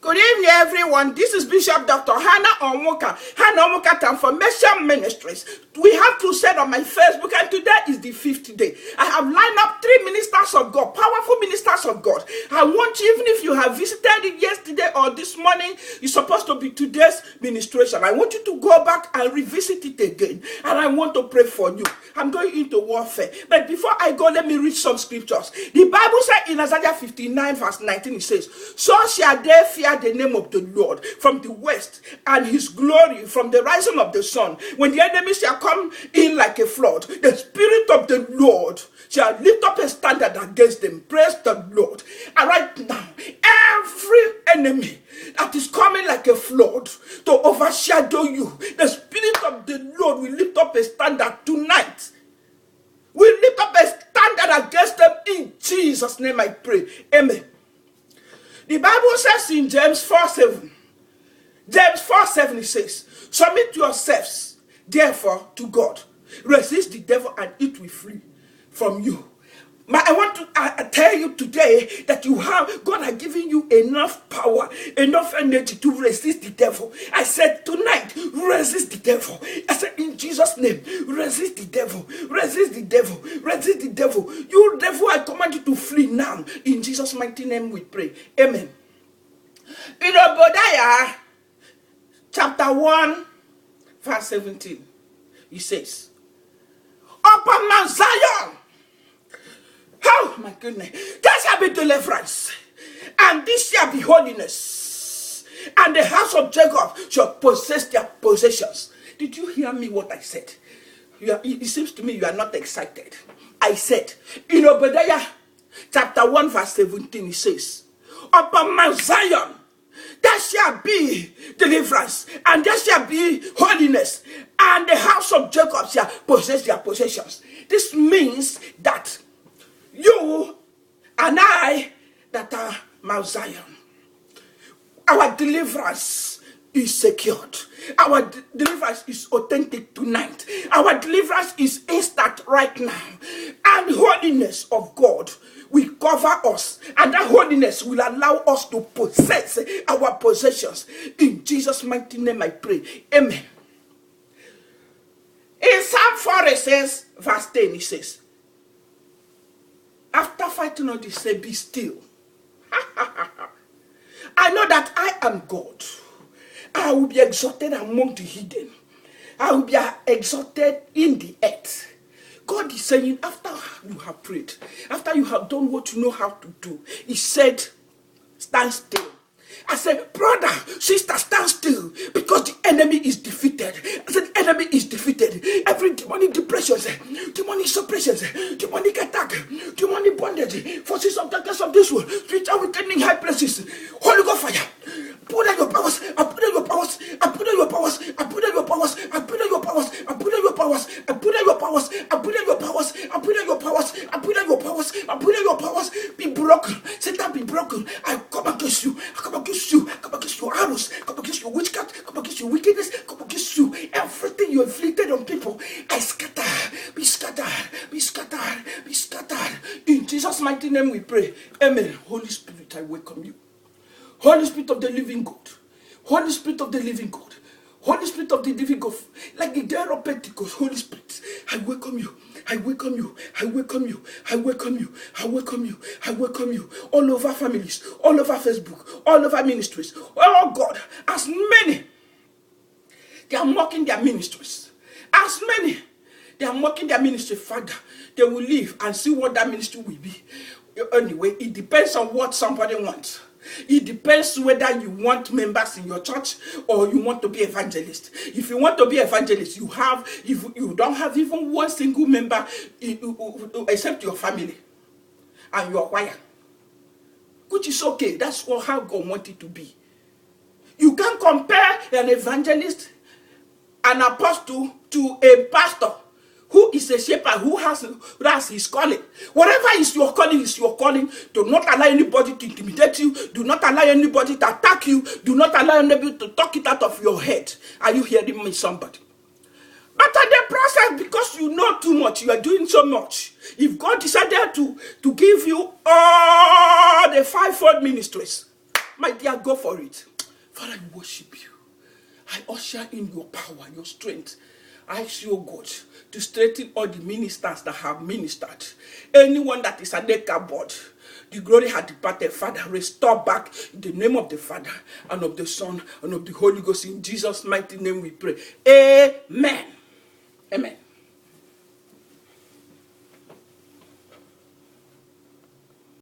Good evening, everyone. This is Bishop Dr. Hannah Onwuka, Transformation Ministries. We have crusade on my Facebook, and today is the 5th day. I have lined up 3 ministers of God, powerful ministers of God. I want you, even if you have visited it yesterday or this morning, it's supposed to be today's ministration. I want you to go back and revisit it again, and I want to pray for you. I'm going into warfare. But before I go, let me read some scriptures. The Bible says in Isaiah 59 verse 19, it says, "So shall they fear the name of the Lord from the west, and his glory from the rising of the sun. When the enemy shall come in like a flood, the Spirit of the Lord shall lift up a standard against them." Praise the Lord. And right now, every enemy that is coming like a flood to overshadow you, the Spirit of the Lord will lift up a standard tonight. We lift up a standard against them in Jesus' name, I pray. Amen. The Bible says in James 4:7, it says, "Submit yourselves, therefore, to God. Resist the devil and it will flee from you." I want to tell you today that God has given you enough power, enough energy to resist the devil. I said tonight, resist the devil. I said in Jesus' name, resist the devil, resist the devil, resist the devil. You devil, I command you to flee now. In Jesus' mighty name we pray. Amen. In Obadiah chapter 1 verse 17, he says, "Upon Mount Zion, oh my goodness, there shall be deliverance, and this shall be holiness, and the house of Jacob shall possess their possessions." Did you hear me what I said? It seems to me you are not excited. I said, in Obadiah chapter 1 verse 17, it says, "Upon Mount Zion, there shall be deliverance, and there shall be holiness, and the house of Jacob shall possess their possessions." This means that you and I that are Mount Zion, our deliverance is secured. Our deliverance is authentic tonight. Our deliverance is instant right now. And holiness of God will cover us. And that holiness will allow us to possess our possessions. In Jesus' mighty name I pray. Amen. In Psalm 4 it says, verse 10, it says, after fighting all this, say, "Be still. I know that I am God. I will be exalted among the hidden. I will be exalted in the earth." God is saying, after you have prayed, after you have done what you know how to do, he said, stand still. I said, brother, sister, stand still, because the enemy is defeated. I said, the enemy is defeated. Every demonic depression, demonic suppression, demonic attack, demonic bondage, forces of darkness of this world, spiritual weakening high places, Holy Ghost fire. Put on your powers, I put on your powers, I put on your powers, I put on your powers, I put on your powers, I put on your powers, I put on your powers, I put on your powers, I put on your powers, I put on your powers, I put on your powers, be broken. Satan, be broken. I come against you, I come against you, I come against your arrows, I come against your witchcraft, I come against your wickedness, I come against you. Everything you inflicted on people, I scatter, be scattered, be scattered, be scattered. In Jesus' mighty name we pray. Amen. Holy Spirit, I welcome you. Holy Spirit of the living God, Holy Spirit of the living God, Holy Spirit of the living God, like the day of Pentecost, Holy Spirit, I welcome you, I welcome you, I welcome you, I welcome you, I welcome you, I welcome you, all over families, all over Facebook, all over ministries. Oh God, as many, they are mocking their ministries, as many, they are mocking their ministry, Father, they will leave and see what that ministry will be. Anyway, it depends on what somebody wants. It depends whether you want members in your church or you want to be evangelist. If you want to be evangelist, if you don't have even one single member except your family and your choir, which is okay. That's how God wants it to be. You can't compare an evangelist, an apostle, to a pastor who is a shepherd, who has his calling. Whatever is your calling is your calling. Do not allow anybody to intimidate you. Do not allow anybody to attack you. Do not allow anybody to talk it out of your head. Are you hearing me, somebody? But at the process, because you know too much, you are doing so much. If God decided to give you all the fivefold ministries, My dear, go for it. Father, I worship you. I usher in your power, your strength. I ask you, God, to strengthen all the ministers that have ministered. Anyone that is a naked board, the glory had departed. Father, restore back in the name of the Father and of the Son and of the Holy Ghost. In Jesus' mighty name we pray. Amen. Amen.